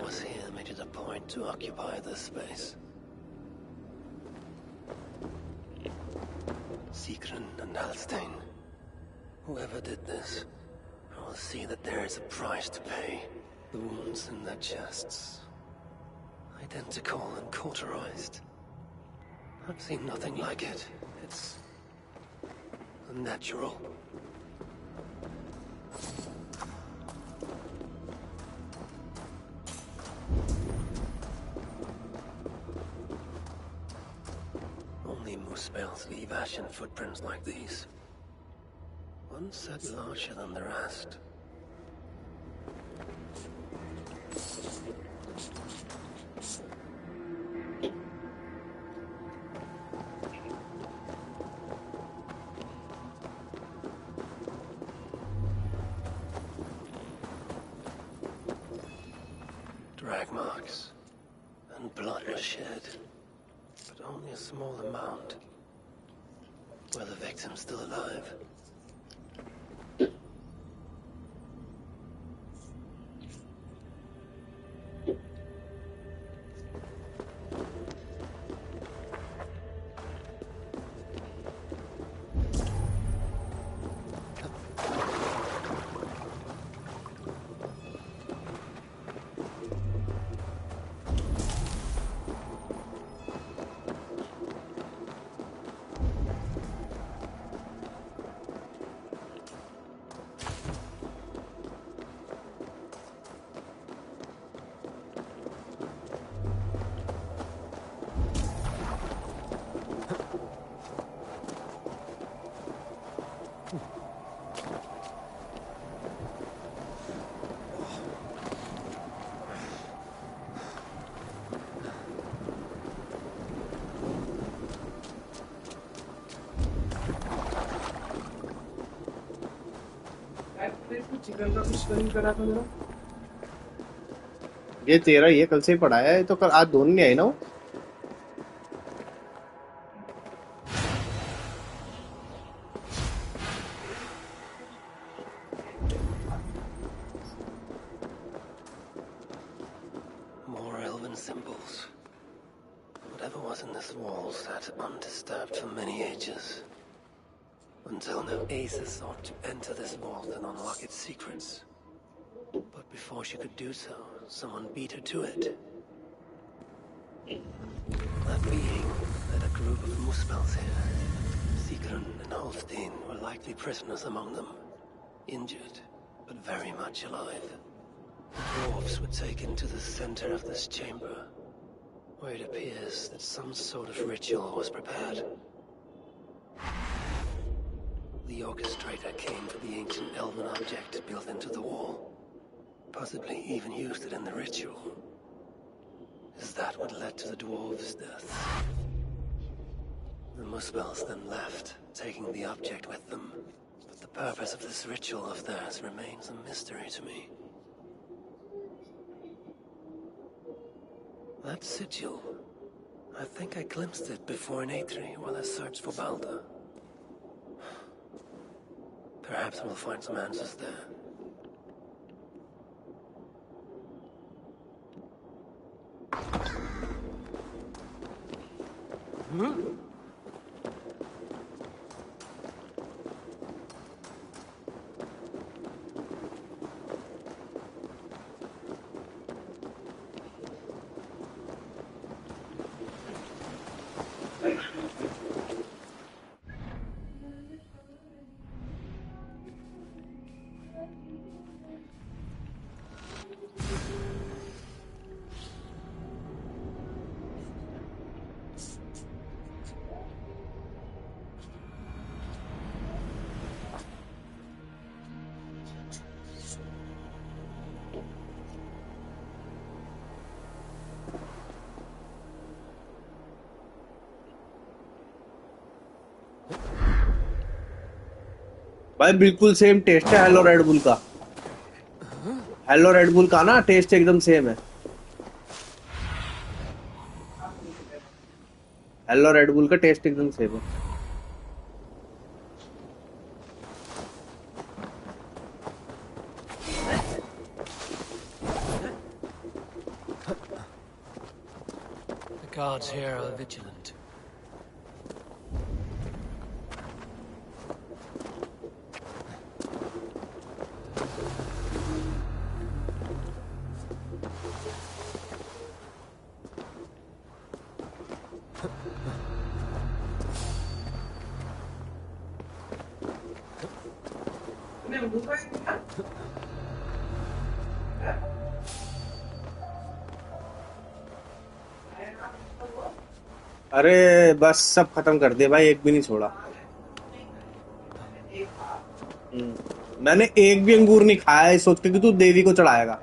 was here made it a point to occupy this space. Sigrun and Alstein. Whoever did this, I will see that there is a price to pay. The wounds in their chests. Identical and cauterized. I've seen nothing like it. It's unnatural. Only Muspel's leave ashen footprints like these. One set larger than the rest. Drag marks and blood was shed, but only a small amount. Were the victims still alive? ये तेरा ये कल से ही पढ़ा है तो कल आज धोनी नहीं आई ना वो? More elven symbols. Whatever was in this wall sat undisturbed for many ages. Until now, Aza sought to enter this vault and unlock its secrets. But before she could do so, someone beat her to it. That being led a group of Muspels here. Sigrun and Holstein were likely prisoners among them. Injured, but very much alive. The dwarves were taken to the center of this chamber, where it appears that some sort of ritual was prepared. The orchestrator came for the ancient elven object built into the wall. Possibly even used it in the ritual. Is that what led to the dwarves' death? The Muspels then left, taking the object with them. But the purpose of this ritual of theirs remains a mystery to me. That sigil. I think I glimpsed it before in Aetri while I searched for Balder. Perhaps we'll find some answers there. भाई बिल्कुल same taste है hello red bull का। Hello red bull का ना test एकदम same है। Hello red bull का test एकदम सेम है। Guards here are vigilant. अरे बस सब खत्म कर दिया भाई, एक भी नहीं छोड़ा। मैंने एक भी अंगूर नहीं खाया है, सोच के कि तू देवी को चढ़ाएगा।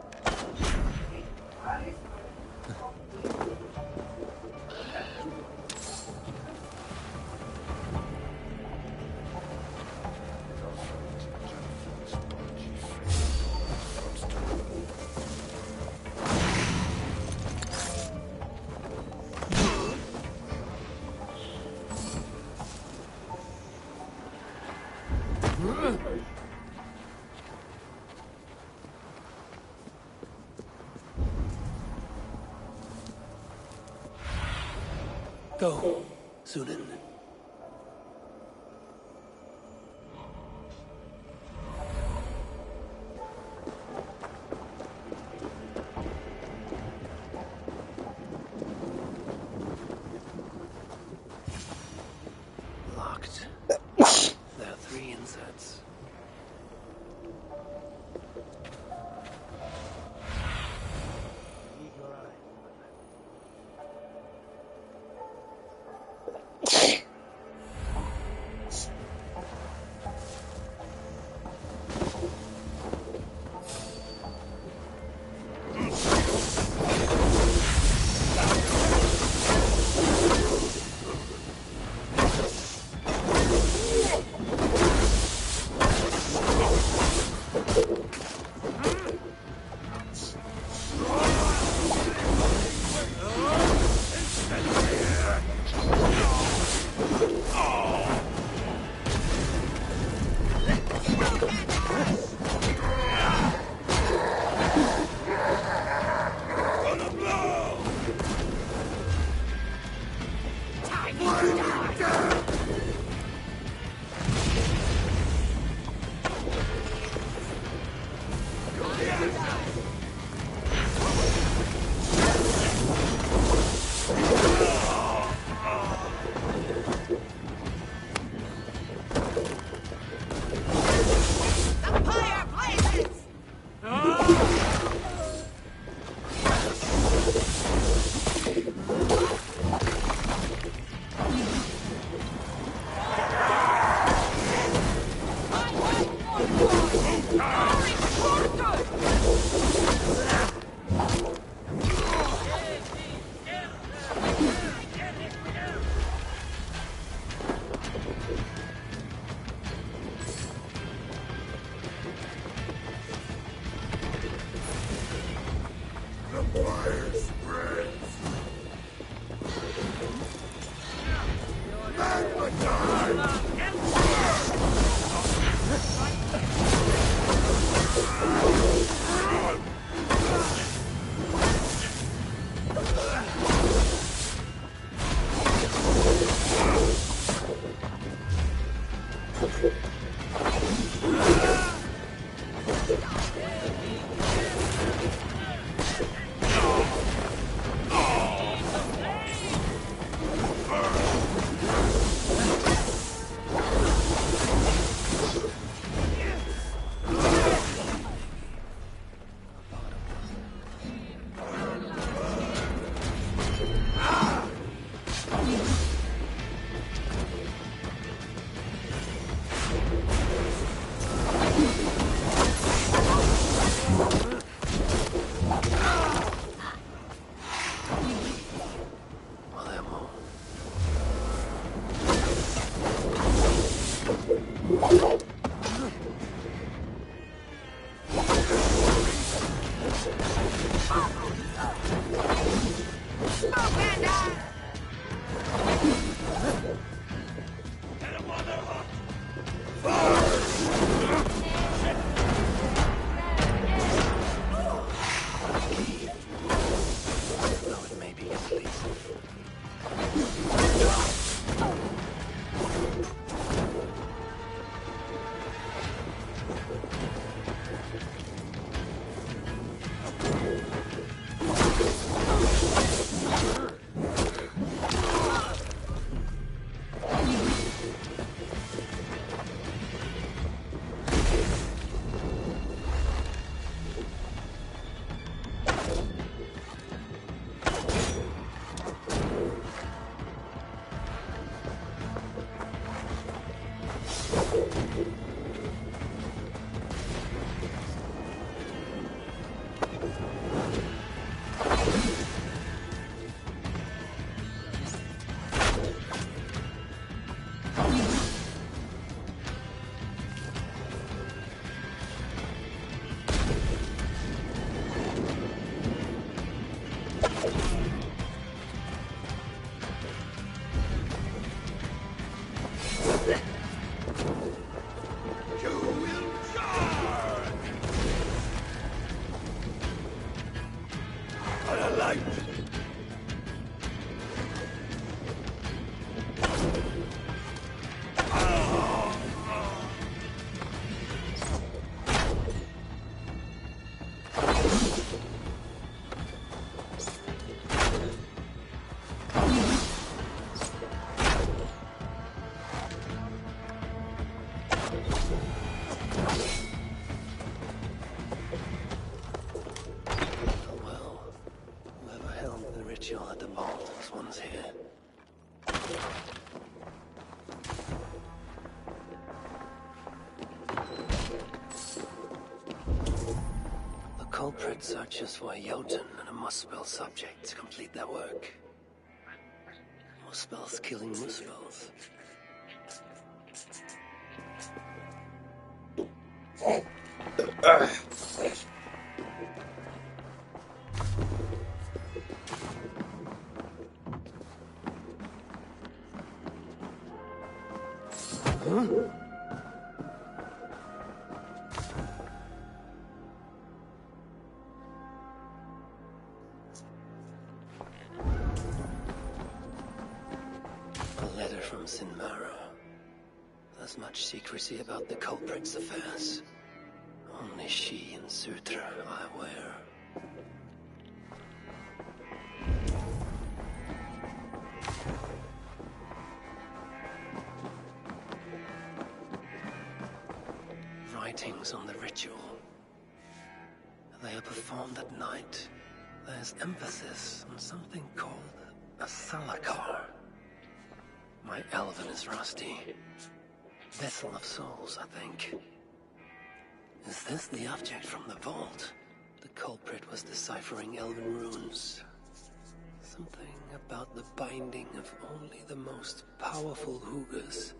Go, Sunan. Locked. There are 3 inserts. culprit searches for a Jotun and a Muspel subject to complete their work. Muspels killing Muspels. A letter from Sinmara. There's much secrecy about the culprit's affairs. Only she and Sutra are aware. Writings on the ritual. They are performed at night. There's emphasis on something called a salakar. My Elven is rusty. Vessel of souls, I think. Is this the object from the vault? The culprit was deciphering Elven runes. Something about the binding of only the most powerful Hugas.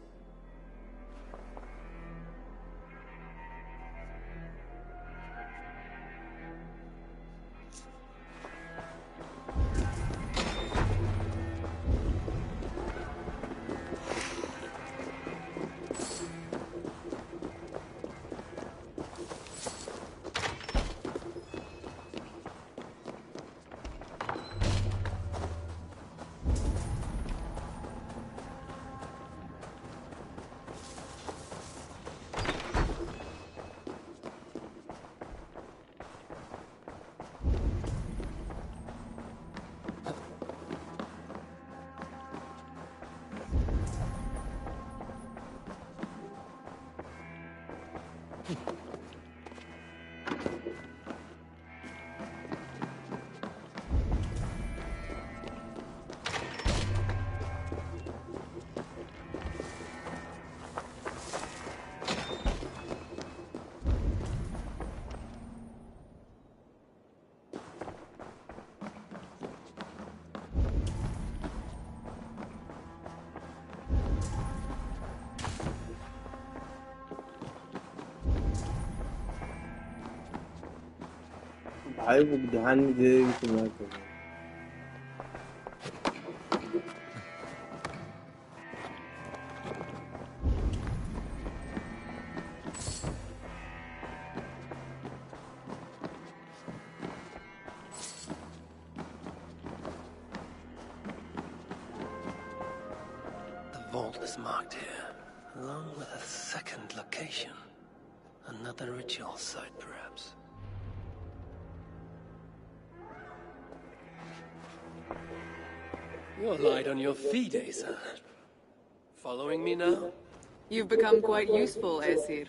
भाई वो ध्यान नहीं देगी तो मैं करूँ। The vault is marked here, along with a second location. Another ritual site, perhaps. You're light on your feet, Asa. Following me now? You've become quite useful, Aesir.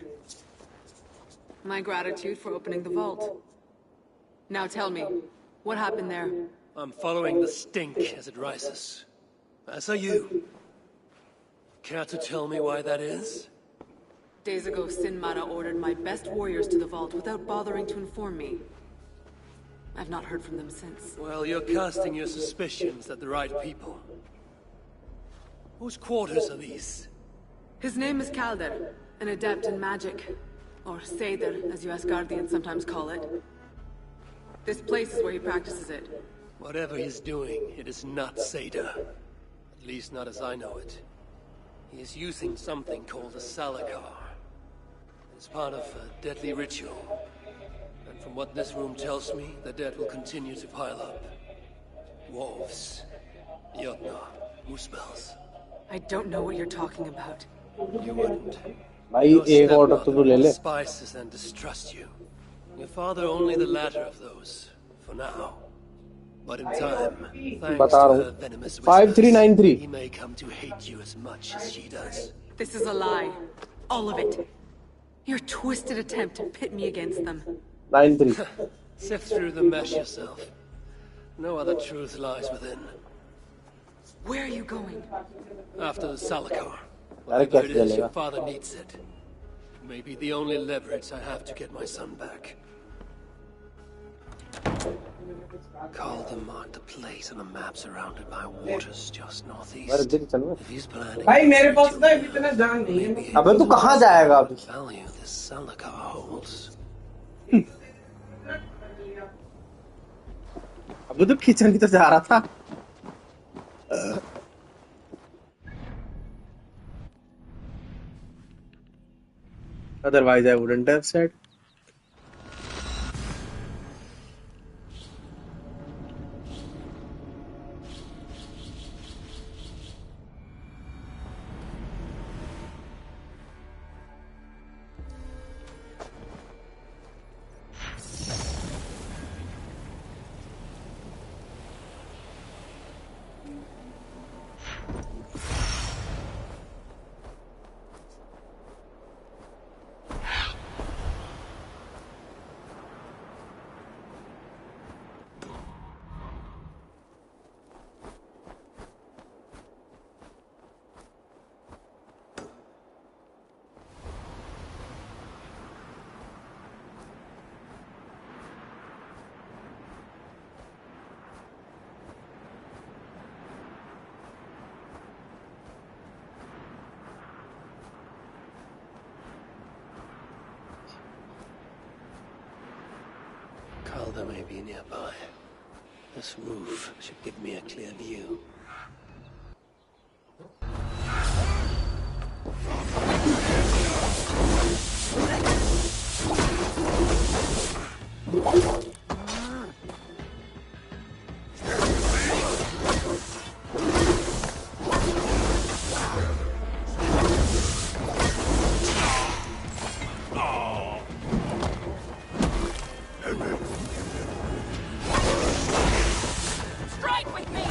My gratitude for opening the vault. Now tell me, what happened there? I'm following the stink as it rises. As are you. Care to tell me why that is? Days ago, Sinmara ordered my best warriors to the vault without bothering to inform me. I've not heard from them since. Well, you're casting your suspicions at the right people. Whose quarters are these? His name is Kalder, an adept in magic. Or Seder, as you Asgardians sometimes call it. This place is where he practices it. Whatever he's doing, it is not Seder. At least not as I know it. He is using something called a salakar. It's part of a deadly ritual. And from what this room tells me, the dead will continue to pile up. Wolves, Jotnar, Muspels. I don't know what you're talking about. You wouldn't. भाई Your एक order तो तू ले ले। despises and distrusts you. Your father only the latter of those, for now. But in time, thanks बता to रहा her हूँ। venomous 5393 he may come to hate you as much as she does. This is a lie. All of it. Your twisted attempt to pit me against them. 93 Sift through the mesh yourself. No other truth lies within. Where are you going? After the Salakar. अरे Whatever it कैसे is, चलेगा? your father needs it. It may be the only leverage I have to get my son back. Calder marked a place on a map surrounded by waters just अरे northeast. दिल चल If he's planning भाई to मेरे पास ritual तो here, इतना जान नहीं है maybe अबे तू able to कहाँ जाएगा understand अभी what value this Salaka holds. अबे तो किचन ही तो जा रहा था otherwise I wouldn't have said Calder may be nearby. This roof should give me a clear view. Strike with me!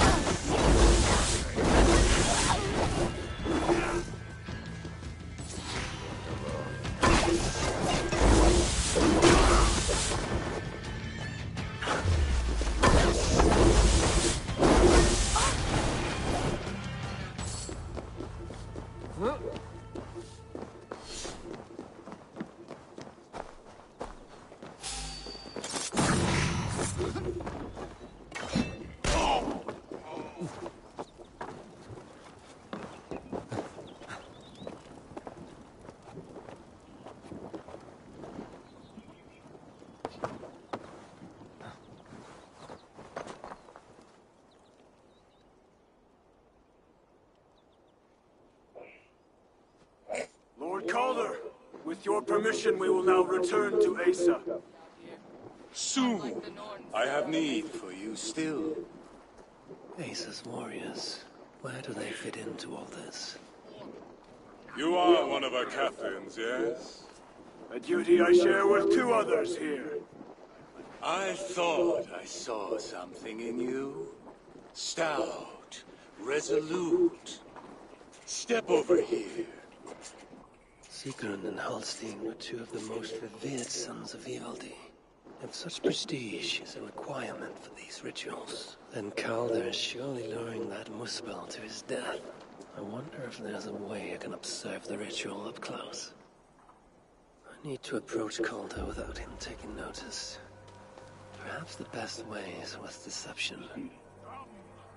Lord Calder, with your permission, we will now return to Asa. Soon. I have need for you still. Asa's warriors. Where do they fit into all this? You are one of our captains, yes? A duty I share with two others here. I thought I saw something in you. Stout, resolute. Step over here. Sigrun and Halstein were two of the most revered sons of Evildy. If such prestige is a requirement for these rituals, then Calder is surely luring that Muspel to his death. I wonder if there's a way I can observe the ritual up close. I need to approach Calder without him taking notice. Perhaps the best way is with deception. Come,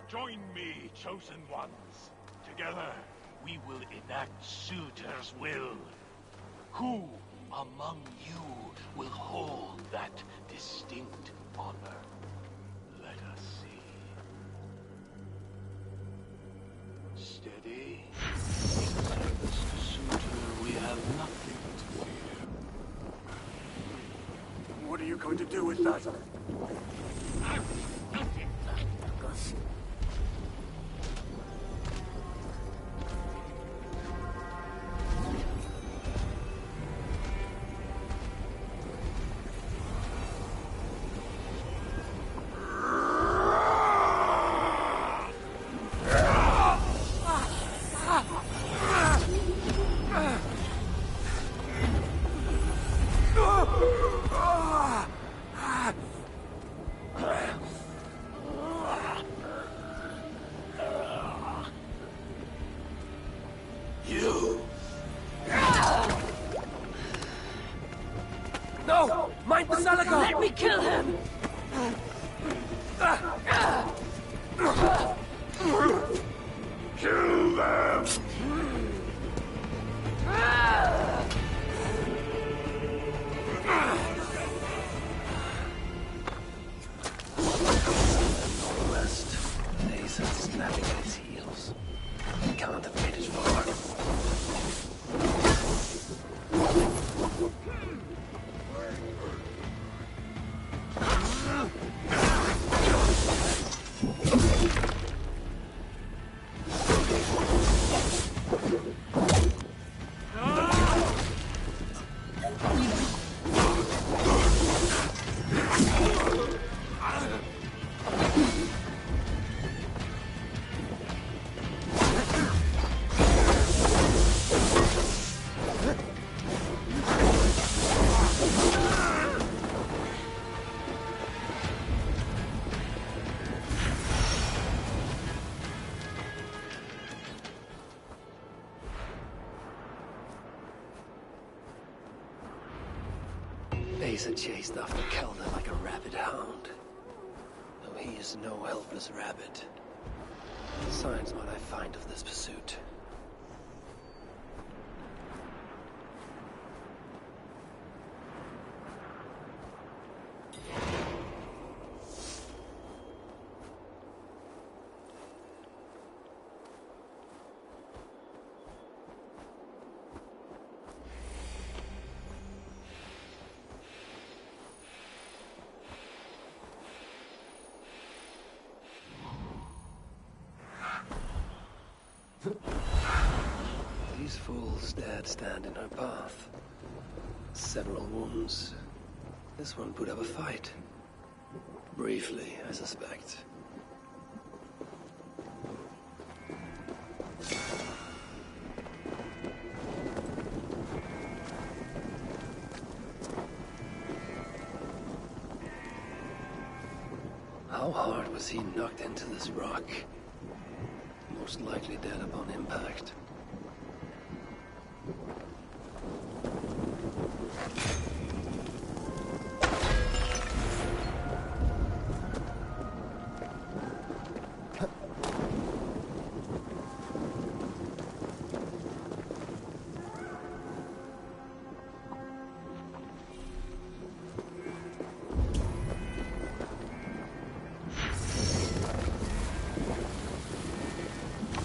join me, chosen ones. Together, we will enact Suitor's will. Who among you will hold that distinct honor? Let us see. Steady. In service to Suitor, we have nothing to fear. What are you going to do with that? Let me kill him! Kill them! West. Asa snapping at his heels. He can't have made it far. Asa chased after Kelda like a rabid hound. Though he is no helpless rabbit. Besides what I find of this pursuit. These fools dared stand in her path. Several wounds. This one put up a fight. Briefly, I suspect. How hard was he knocked into this rock? Most likely dead upon impact.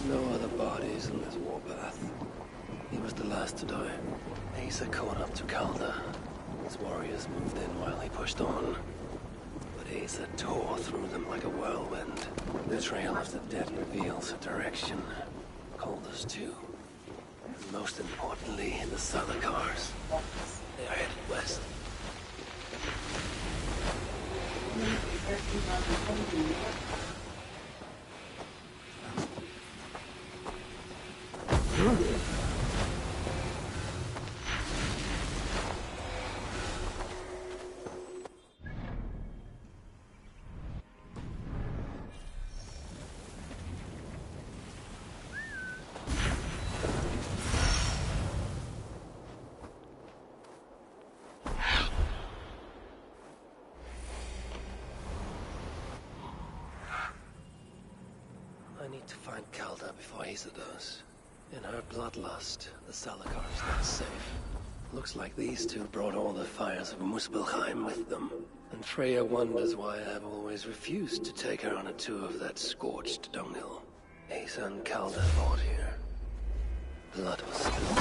No other bodies in this warpath. He was the last to die. Asa caught up to Calda. His warriors moved in while he pushed on. But Asa tore through them like a whirlwind. The trail of the dead reveals a direction. Calda's too. And most importantly, the Salakars. They are headed west. I need to find Calda before Asa does. In her bloodlust, the Salakar is not safe. Looks like these two brought all the fires of Muspelheim with them. And Freya wonders why I have always refused to take her on a tour of that scorched dunghill. Asa and Calda fought here. Blood was spilled.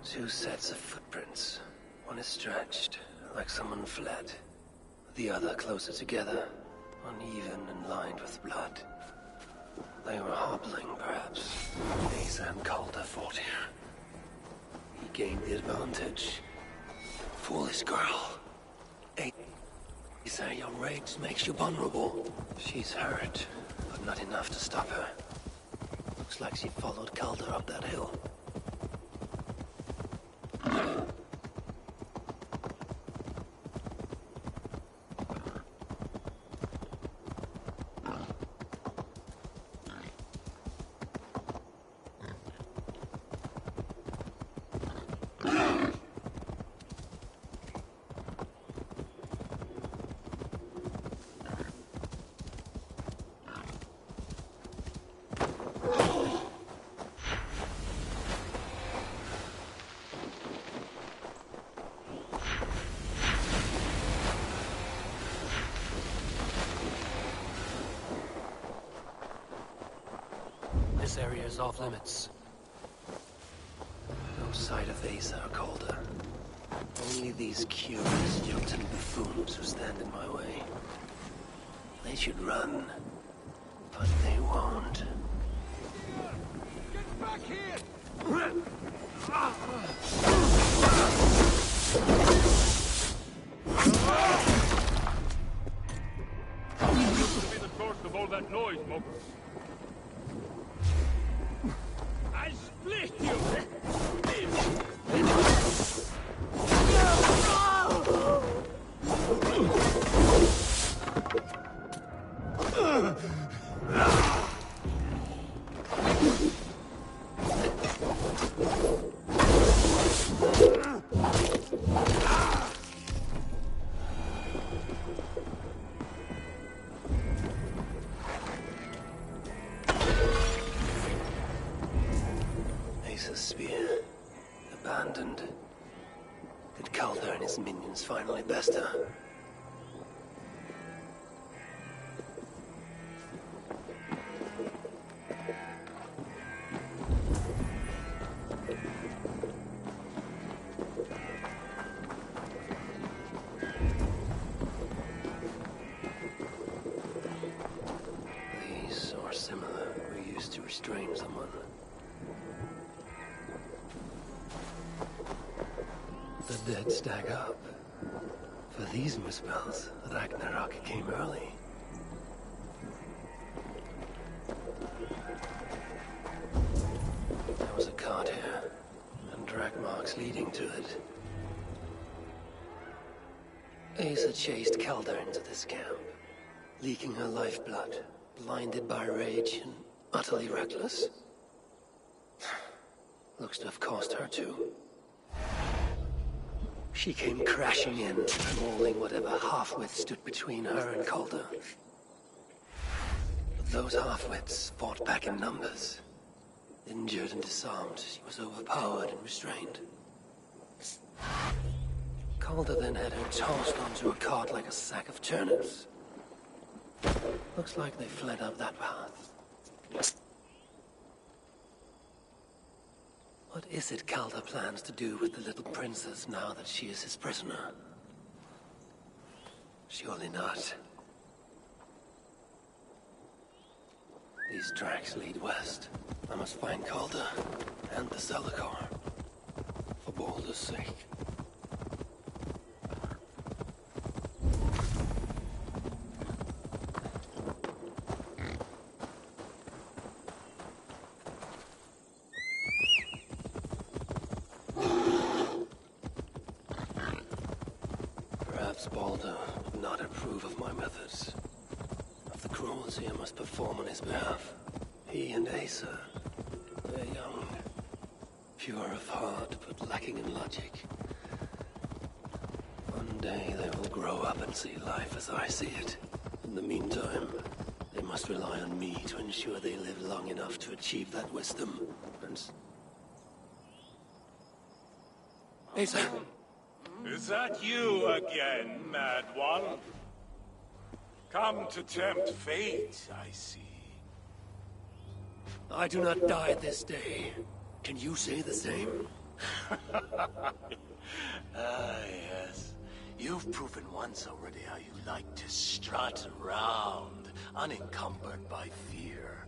Two sets of footprints. One is stretched, like someone fled. The other closer together, uneven and lined with blood. They were hobbling, perhaps. Asa and Calda fought here. He gained the advantage. Foolish girl. Asa, your rage makes you vulnerable. She's hurt, but not enough to stop her. Looks like she followed Calda up that hill. This area is off limits. No sight of Asa or Calder. Only these curious Jotun buffoons who stand in my way. They should run, but they won't. Get back here! Used to be the source of all that noise, Moker. I split you! Asa's spear. Abandoned. Did Calder and his minions finally best her? These, or similar, were used to restrain someone. The dead stack up. For these misspells, Ragnarok came early. There was a cart here, and drag marks leading to it. Asa chased Calder into this camp, leaking her lifeblood, blinded by rage and utterly reckless. Looks to have cost her too. She came crashing in, mauling whatever half-wits stood between her and Calder. But those half-wits fought back in numbers. Injured and disarmed, she was overpowered and restrained. Calder then had her tossed onto a cart like a sack of turnips. Looks like they fled up that path. What is it Calder plans to do with the little princess now that she is his prisoner? Surely not. These tracks lead west. I must find Calder and the Zelakar. For Baldur's sake. Perhaps Baldur would not approve of my methods. Of the cruelty I must perform on his behalf. He and Asa, they're young. Pure of heart, but lacking in logic. One day they will grow up and see life as I see it. In the meantime, they must rely on me to ensure they live long enough to achieve that wisdom. And... Asa! Is that you again, Mad One? Come to tempt fate, I see. I do not die this day. Can you say the same? Yes. You've proven once already how you like to strut around, unencumbered by fear.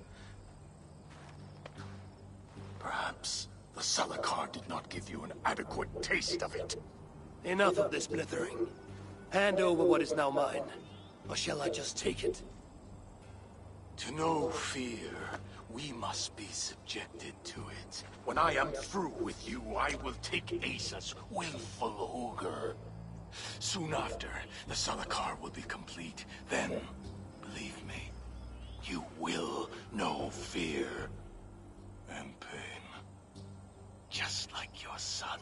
Perhaps the Zelakar did not give you an adequate taste of it. Enough of this blithering. Hand over what is now mine. Or shall I just take it? To know fear, we must be subjected to it. When I am through with you, I will take Asa's willful ogre. Soon after, the Zelakar will be complete. Then, believe me, you will know fear and pain. Just like your son.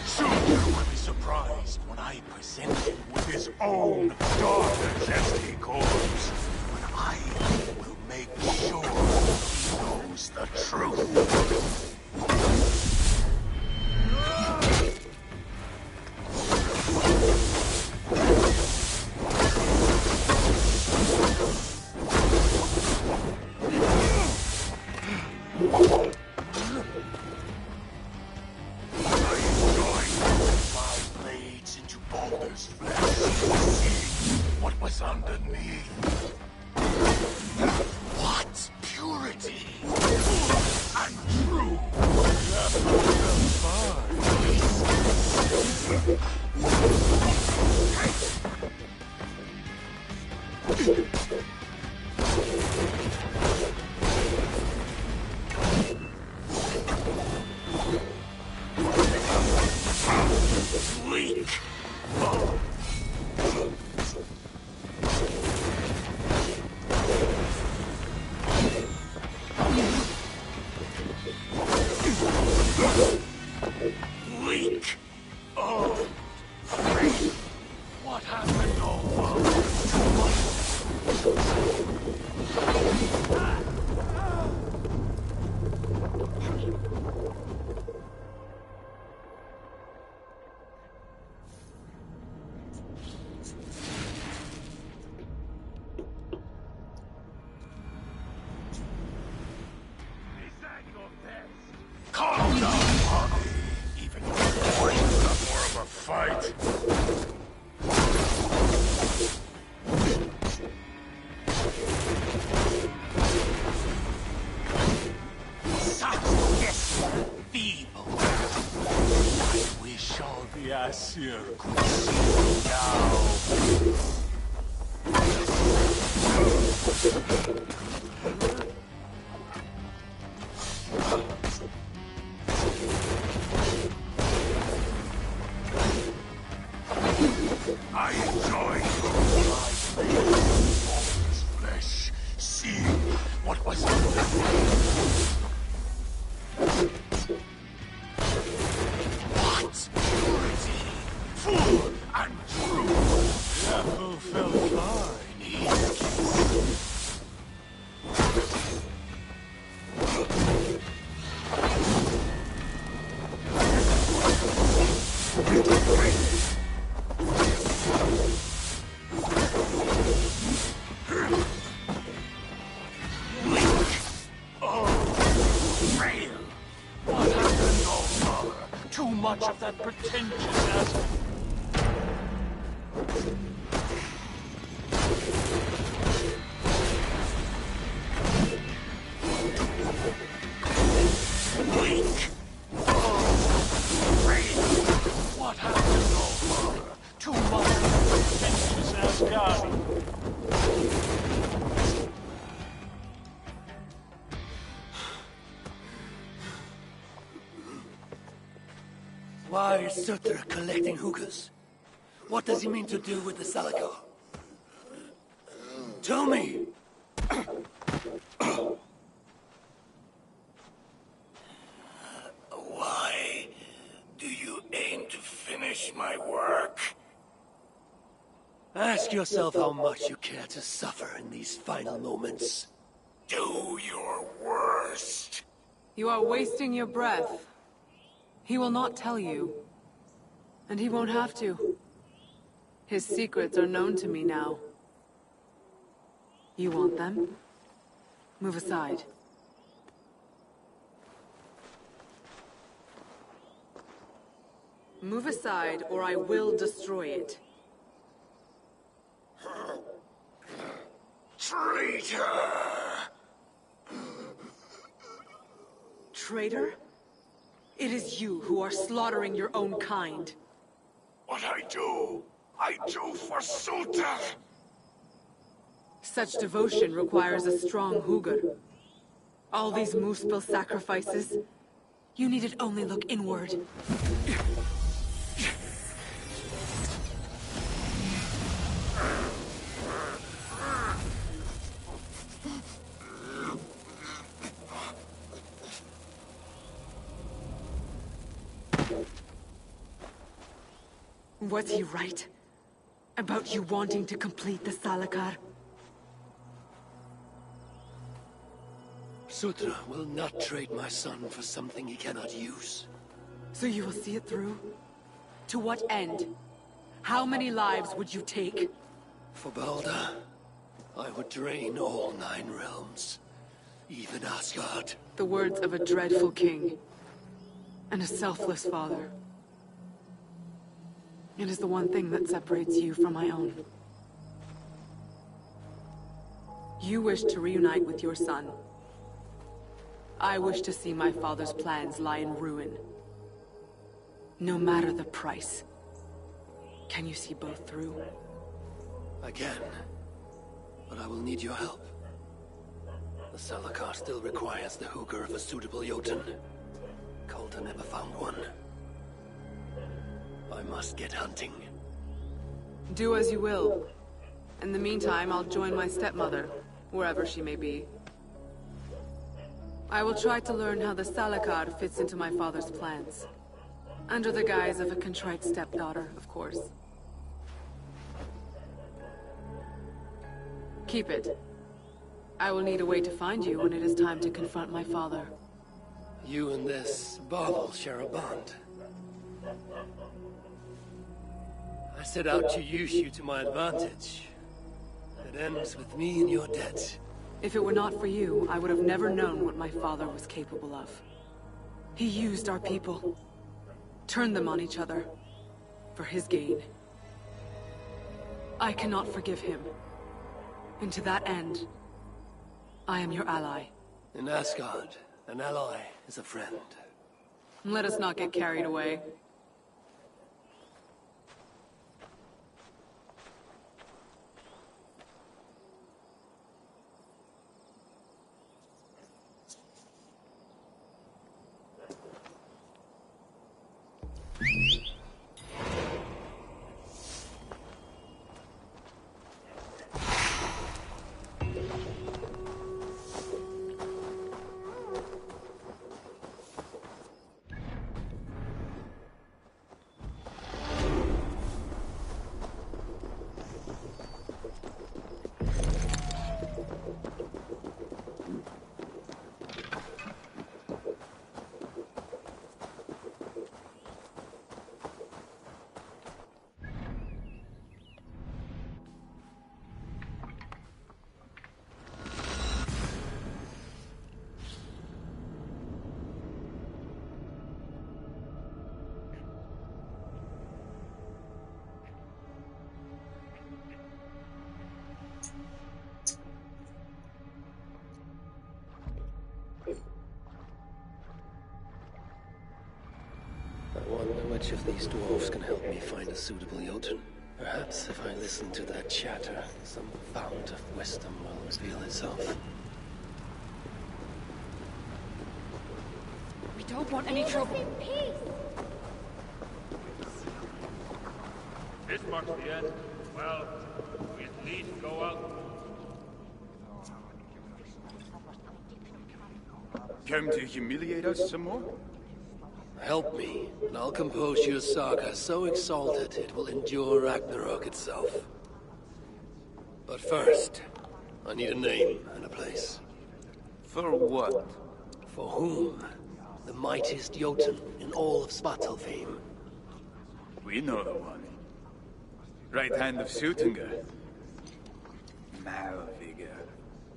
Soon you will be surprised when I present him with his own daughters as he calls. But I will make sure he knows the truth. this flesh, see what was underneath. What purity! And true! Weak! Weak! Oh! What happened, calm down, Harvey. Even your boys put up more of a fight. Such feeble. I wish all the Aesir could see now. I enjoy your life. This flesh, seeing what was underneath. What purity, full and true. Apple fell far in his kiss. Too much of that pretentiousness. Weak. What happened, old father? Too much of that pretentiousness, God. Why is Surtur collecting hookahs? What does he mean to do with the Salakar? Tell me! Why do you aim to finish my work? Ask yourself how much you care to suffer in these final moments. Do your worst. You are wasting your breath. He will not tell you. And he won't have to. His secrets are known to me now. You want them? Move aside. Move aside, or I will destroy it. Traitor! Traitor? It is you who are slaughtering your own kind. What I do for Surtur! Such devotion requires a strong Hugr. All these Muspel sacrifices, you needed only look inward. Was he right? About you wanting to complete the Salakar? Surtur will not trade my son for something he cannot use. So you will see it through? To what end? How many lives would you take? For Balder, I would drain all 9 realms. Even Asgard. The words of a dreadful king. And a selfless father. It is the one thing that separates you from my own. You wish to reunite with your son. I wish to see my father's plans lie in ruin. No matter the price. Can you see both through? I can. But I will need your help. The Salakar still requires the hooker of a suitable Jotun. Coulter never found one. I must get hunting. Do as you will. In the meantime, I'll join my stepmother, wherever she may be. I will try to learn how the Salakar fits into my father's plans. Under the guise of a contrite stepdaughter, of course. Keep it. I will need a way to find you when it is time to confront my father. You and this bauble share a bond. I set out to use you to my advantage. It ends with me in your debt. If it were not for you, I would have never known what my father was capable of. He used our people. Turned them on each other. For his gain. I cannot forgive him. And to that end, I am your ally. In Asgard, an ally is a friend. Let us not get carried away. I wonder which of these dwarves can help me find a suitable Jotun. Perhaps if I listen to their chatter, some fount of wisdom will reveal itself. We don't want any trouble. This marks the end. Well, we at least go out. Come to humiliate us some more? Help me, and I'll compose your saga so exalted it will endure Ragnarok itself. But first, I need a name and a place. For what? For whom? The mightiest Jotun in all of Svartalfheim. We know the one. Right hand of Sutunga. Malviga.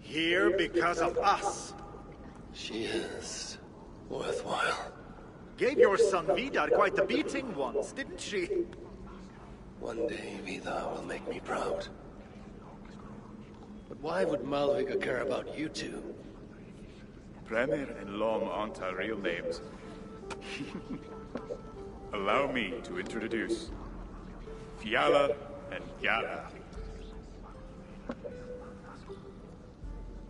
Here because of us. She is worthwhile. Gave your son Vidar quite the beating once, didn't she? One day Vidar will make me proud. But why would Malviga care about you two? Premier and Lom aren't our real names. Allow me to introduce Fiala and Yara.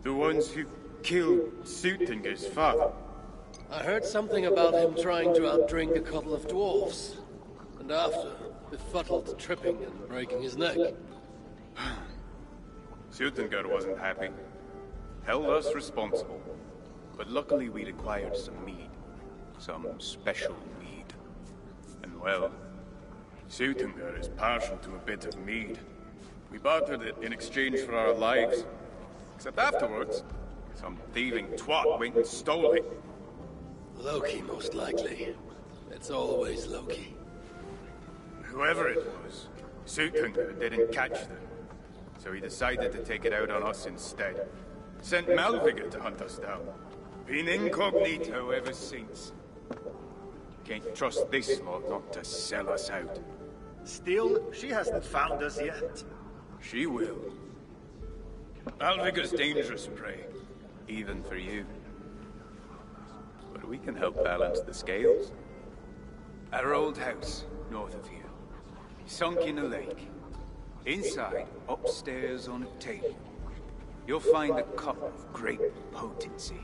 The ones who killed Sutinger's father. I heard something about him trying to outdrink a couple of dwarfs. And after, befuddled tripping and breaking his neck. Sutinger wasn't happy. Held us responsible. But luckily we'd acquired some mead. Some special mead. And well, Sutinger is partial to a bit of mead. We bartered it in exchange for our lives. Except afterwards, some thieving twat went and stole it. Loki, most likely. It's always Loki. Whoever it was, Sutinger didn't catch them. So he decided to take it out on us instead. Sent Malviga to hunt us down. Been incognito ever since. Can't trust this lot not to sell us out. Still, she hasn't found us yet. She will. Alviga's dangerous prey, even for you. But we can help balance the scales. At our old house, north of here. Sunk in a lake. Inside, upstairs on a table, you'll find a cup of great potency.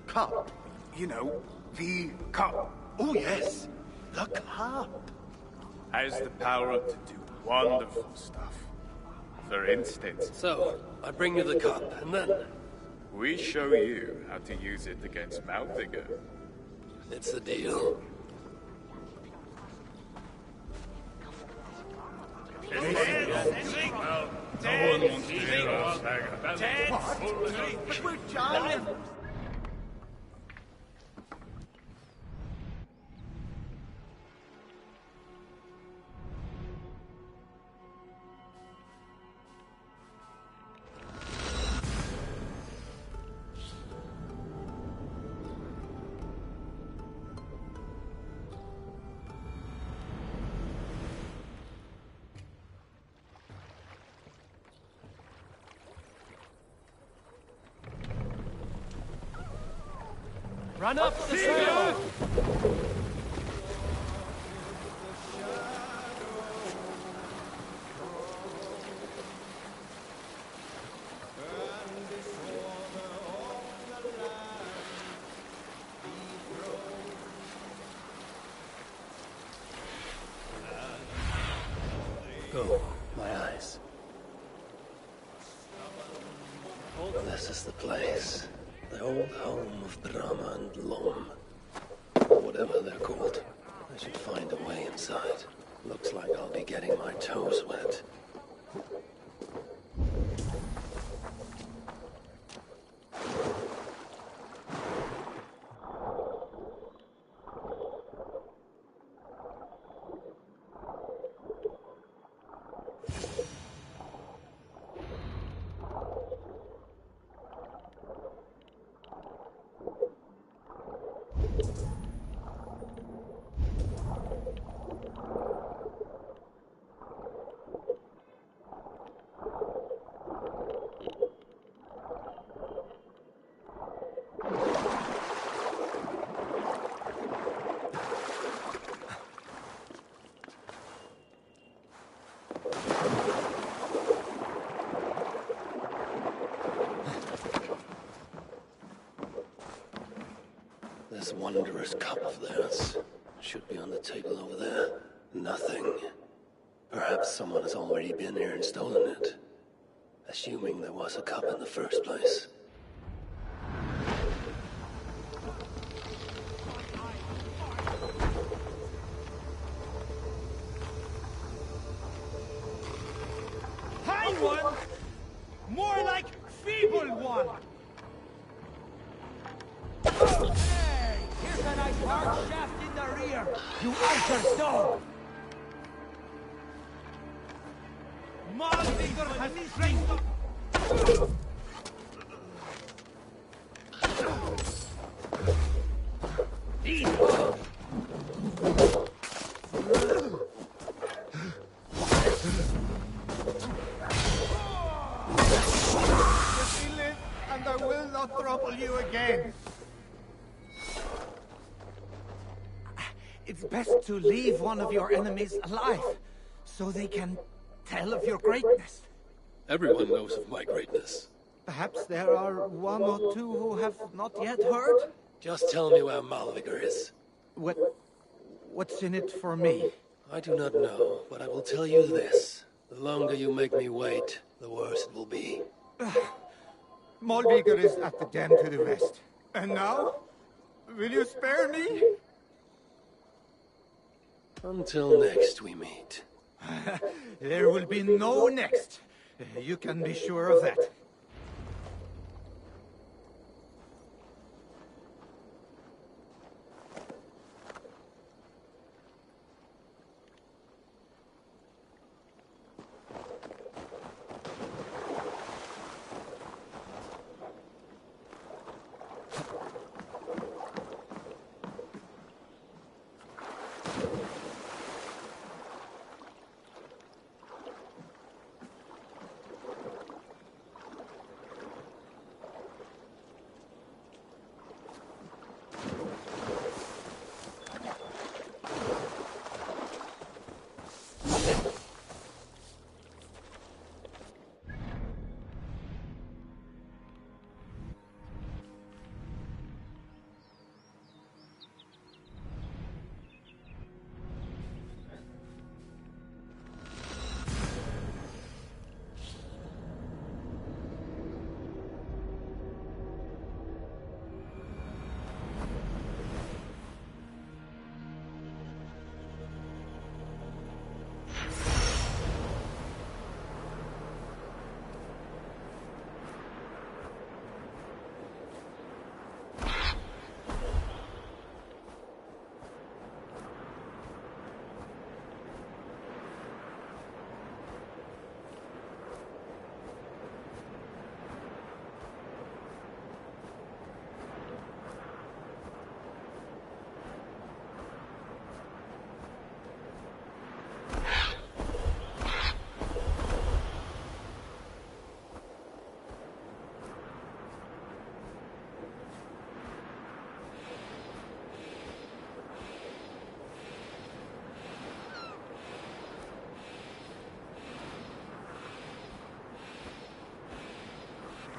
Cup? You know, the cup. Oh yes, the cup. Has the power to do wonderful stuff. For instance, So, I bring you the cup, and then... we show you how to use it against Malviga. It's a deal. No one wants to hear our saga. But we're giants. Run up the trail! Oh, my eyes. This is the place. The old home of Brahma and Lom. Whatever they're called. I should find a way inside. Looks like I'll be getting my toes wet. This wondrous cup of theirs should be on the table over there. Nothing. Perhaps someone has already been here and stolen it. Assuming there was a cup in the first place. High one! More like feeble one! Hey! Here's a nice hard shaft in the rear! You outer stone! Malvinger has strength! And I will not trouble you again. It's best to leave one of your enemies alive, so they can tell of your greatness. Everyone knows of my greatness. Perhaps there are one or two who have not yet heard? Just tell me where Malvigar is. What's in it for me? I do not know, but I will tell you this. The longer you make me wait, the worse it will be. Malvigar is at the den to the west. And now? Will you spare me? Until next we meet. There will be no next. You can be sure of that.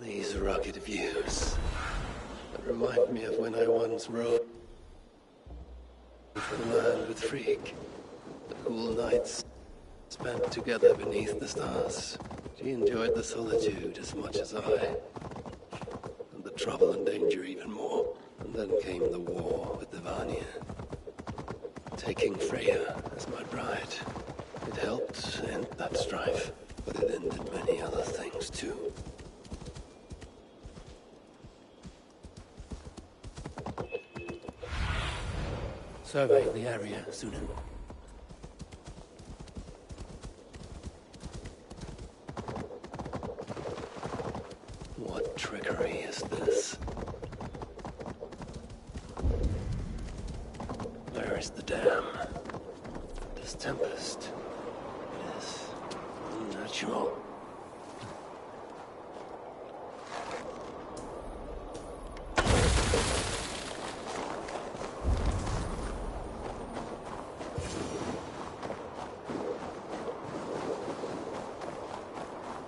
These rugged views that remind me of when I once rode the land with Freak. The cool nights spent together beneath the stars. She enjoyed the solitude as much as I, and the trouble and danger even more. And then came the war with the Vanya, taking Freya as my bride. It helped end that strife, but it ended many other things too. Survey the area, Sunan. What trickery is this? Where is the dam? This tempest. It is unnatural.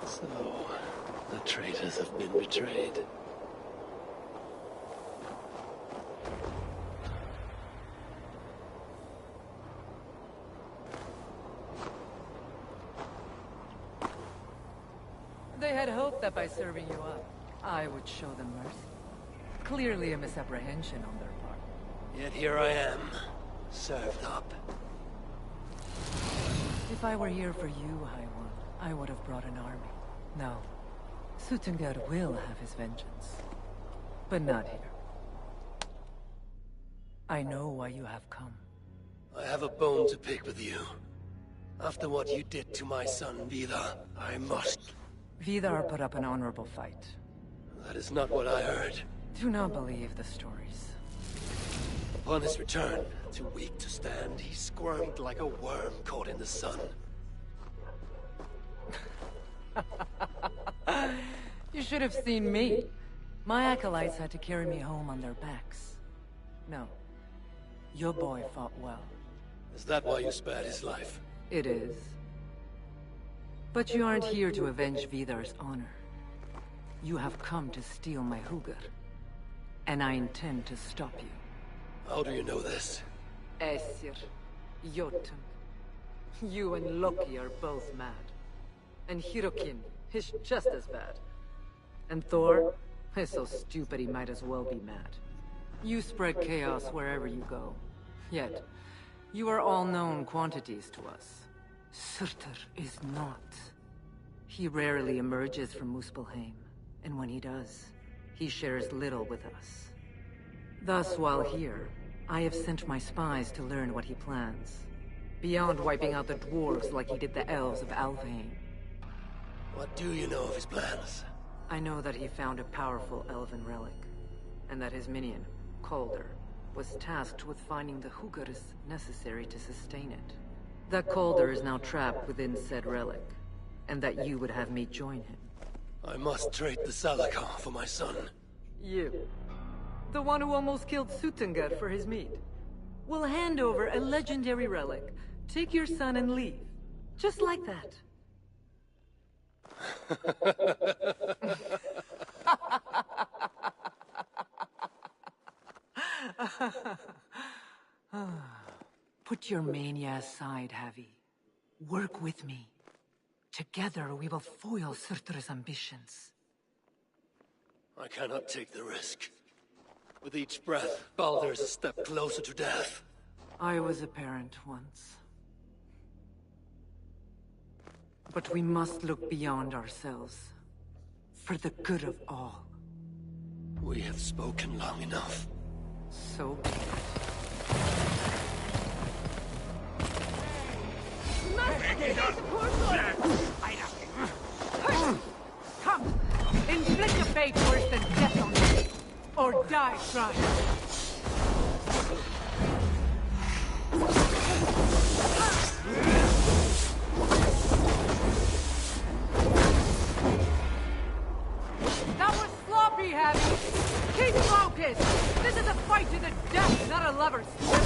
So, the traitors have been betrayed. They had hoped that by serving you up, I would show them mercy. Clearly a misapprehension on their part. Yet here I am, served up. If I were here for you, High One, I would have brought an army. No. Suttungr will have his vengeance. But not here. I know why you have come. I have a bone to pick with you. After what you did to my son, Vidar, I must... Vidar put up an honorable fight. That is not what I heard. Do not believe the stories. Upon his return, too weak to stand, he squirmed like a worm caught in the sun. You should have seen me. My acolytes had to carry me home on their backs. No. Your boy fought well. Is that why you spared his life? It is. But you aren't here to avenge Vidar's honor. You have come to steal my Hugr. And I intend to stop you. How do you know this? Aesir, Jotun. You and Loki are both mad. And Hirokin is just as bad. And Thor is so stupid he might as well be mad. You spread chaos wherever you go. Yet, you are all known quantities to us. Surtur is not. He rarely emerges from Muspelheim, and when he does, he shares little with us. Thus, while here, I have sent my spies to learn what he plans. Beyond wiping out the dwarves like he did the elves of Alfheim. What do you know of his plans? I know that he found a powerful elven relic, and that his minion, Calder, was tasked with finding the Hugrs necessary to sustain it. That Calder is now trapped within said relic, and that you would have me join him. I must trade the Salakar for my son. You, the one who almost killed Suttungr for his meat, will hand over a legendary relic, take your son and leave. Just like that. Put your mania aside, Havi. Work with me. Together we will foil Surtur's ambitions. I cannot take the risk. With each breath, Baldur is a step closer to death. I was a parent once. But we must look beyond ourselves. For the good of all. We have spoken long enough. So be it. Come! Inflict a fate worse than death on me! Or die trying! That was sloppy, Happy! Keep focused! This is a fight to the death, not a lover's swim!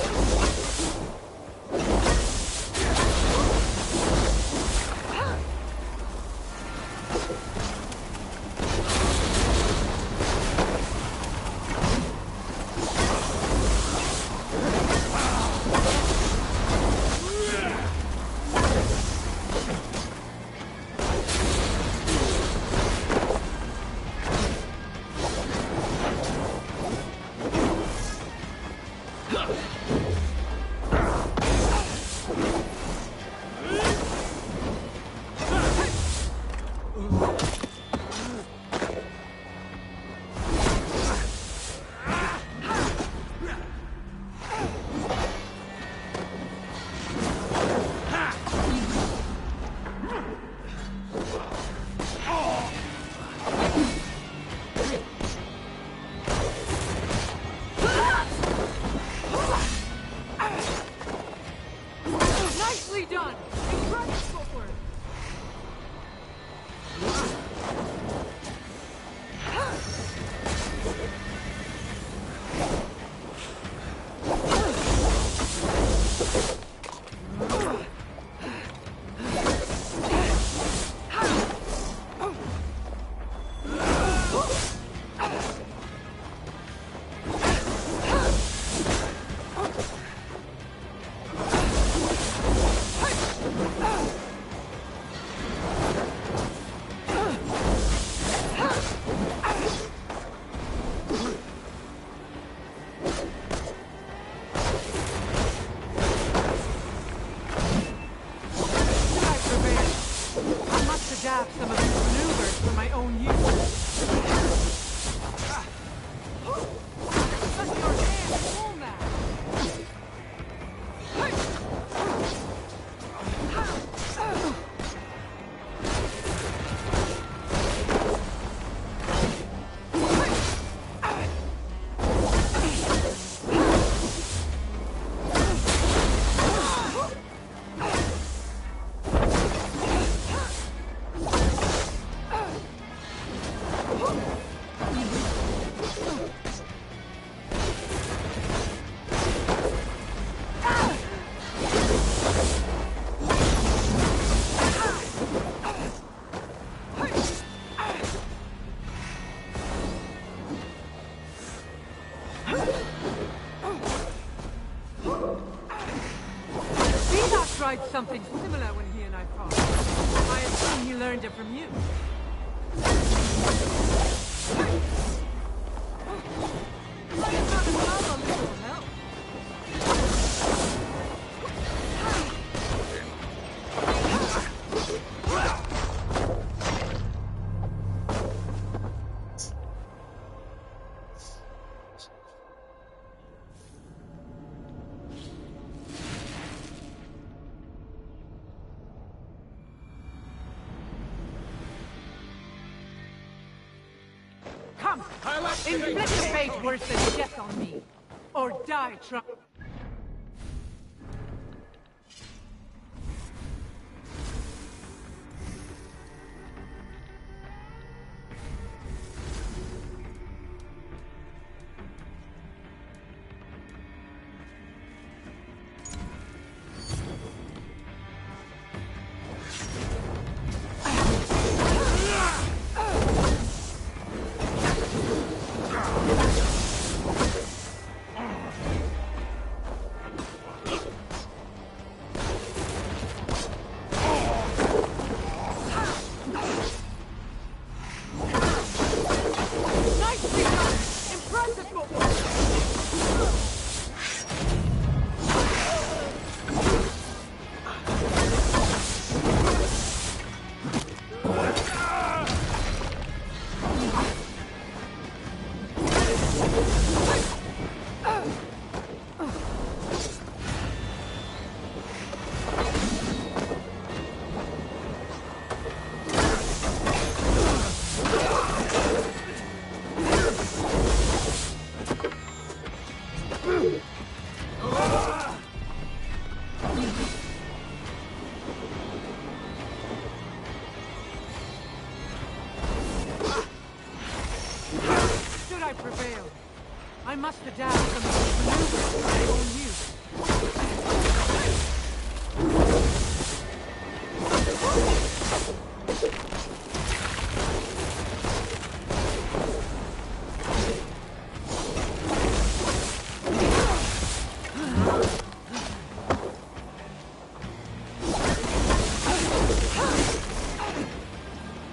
adapt some of these maneuvers for my own use. Touch your hand, pull now. Tried something similar when he and I fought. I assume he learned it from you. Might have found himself a little help. Come! Inflict a fate worse than death on me. Or die trying. I prevail. I must adapt some of these maneuvers for my own use.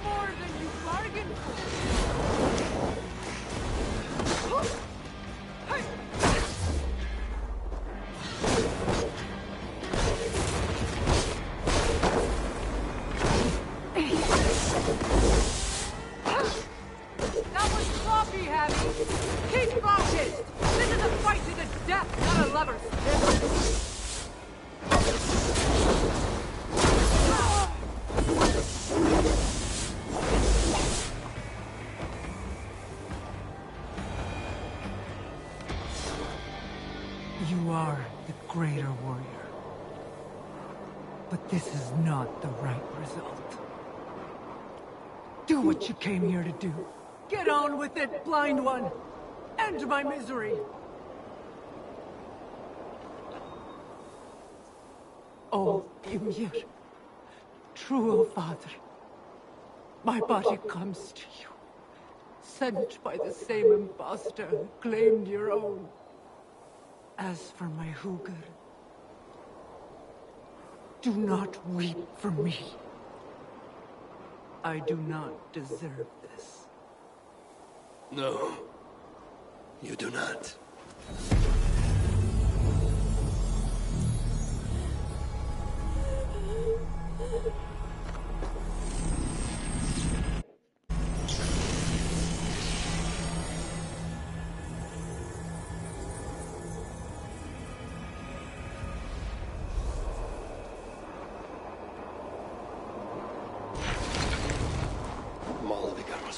More than you bargained for. That was sloppy, Abby. Keep focused. This is a fight to the death, not a lover's kiss. You are the greater warrior. But this is not the right result. Do what you came here to do. Get on with it, blind one. End my misery. Oh, Ymir. True, O Father. My body comes to you. Sent by the same impostor who claimed your own. As for my Hugr, do not weep for me. I do not deserve this. No, you do not.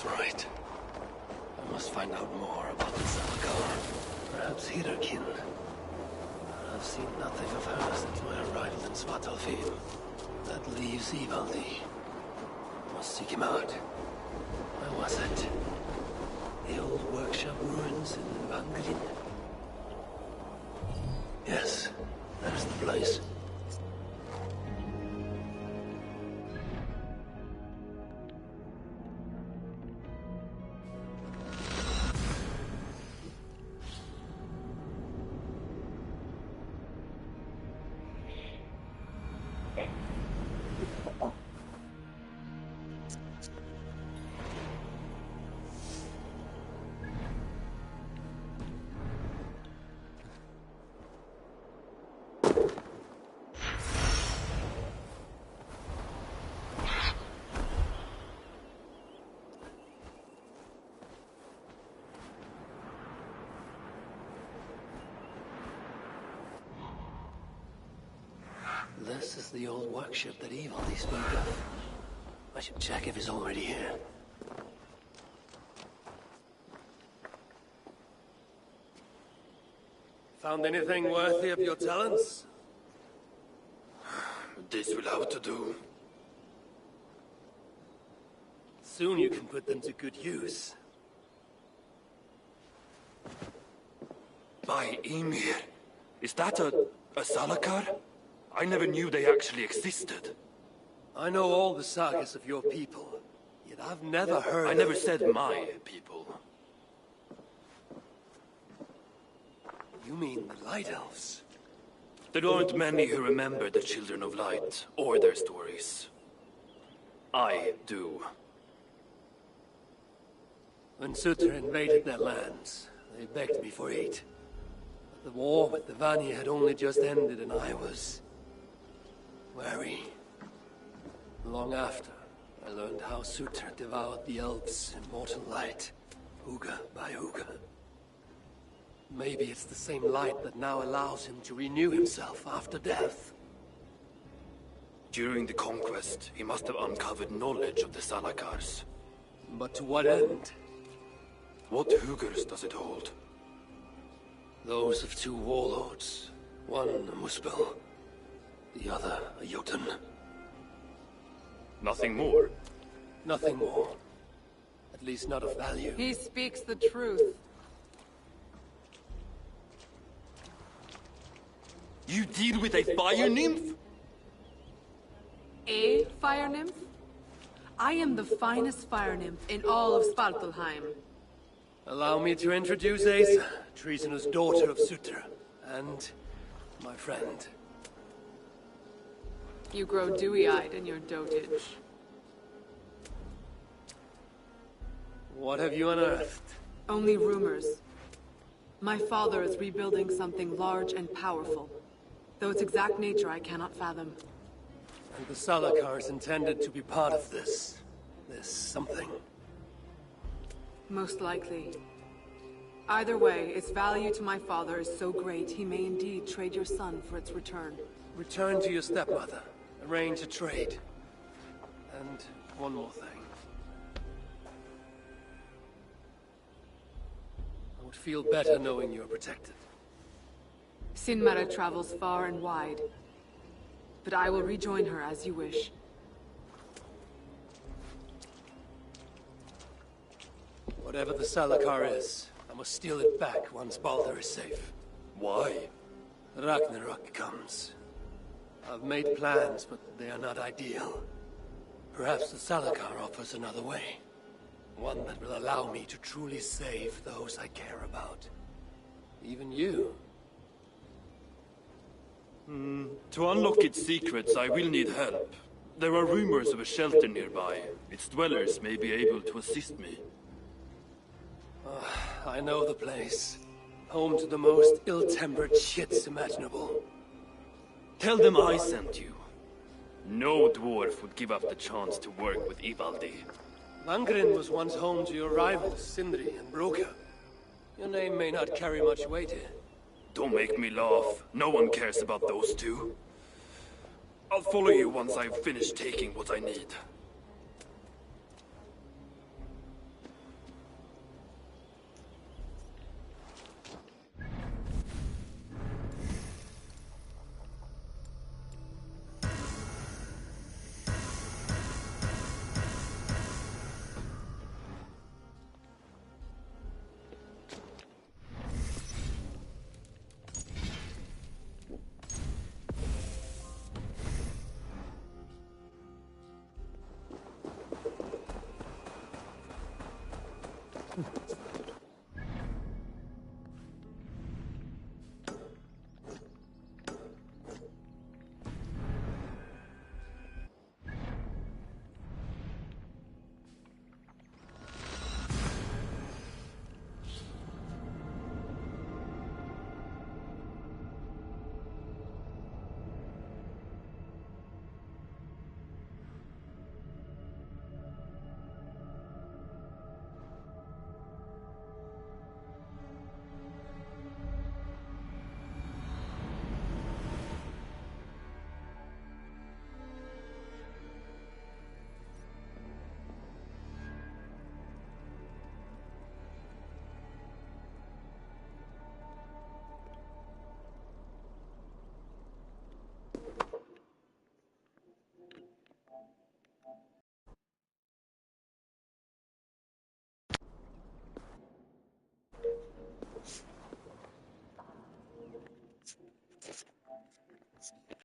was right. I must find out more about the Salakar. Perhaps Hirakin. I've seen nothing of her since my arrival in Svartalfheim. That leaves Ivaldi. Must seek him out. Where was it? The old workshop ruins in Vangrin? Yes, there's the place. This is the old workshop that Ivaldi spoke of. I should check if he's already here. Found anything worthy of your talents? This will have to do. Soon you can put them to good use. By Ymir, is that a Salakar? I never knew they actually existed. I know all the sagas of your people, yet I've never heard I never said my people. You mean the Light Elves? There aren't many who remember the Children of Light, or their stories. I do. When Sutter invaded their lands, they begged me for aid. But the war with the Vanir had only just ended and I was wary. Long after, I learned how Sutter devoured the elves' immortal light, Huga by Huga. Maybe it's the same light that now allows him to renew himself after death. During the conquest, he must have uncovered knowledge of the Salakars. But to what end? What Hugers does it hold? Those of two warlords. One a Muspel, the other a Jotun. Nothing more? Nothing more. At least not of value. He speaks the truth. You deal with a fire nymph? A fire nymph? I am the finest fire nymph in all of Svartalfheim. Allow me to introduce Asa, treasonous daughter of Sutter, and my friend. You grow dewy-eyed in your dotage. What have you unearthed? Only rumors. My father is rebuilding something large and powerful, though its exact nature I cannot fathom. And the Salakar is intended to be part of this something. Most likely. Either way, its value to my father is so great he may indeed trade your son for its return. Return to your stepmother. Arrange a trade. And one more thing. I would feel better knowing you're protected. Sinmara travels far and wide, but I will rejoin her as you wish. Whatever the Salakar is, I must steal it back once Baldur is safe. Why? Ragnarok comes. I've made plans, but they are not ideal. Perhaps the Salakar offers another way. One that will allow me to truly save those I care about. Even you. To unlock its secrets, I will need help. There are rumors of a shelter nearby. Its dwellers may be able to assist me. I know the place. Home to the most ill-tempered shits imaginable. Tell them I sent you. No dwarf would give up the chance to work with Ivaldi. Vangrin was once home to your rivals, Sindri and Broka. Your name may not carry much weight here. Don't make me laugh. No one cares about those two. I'll follow you once I've finished taking what I need.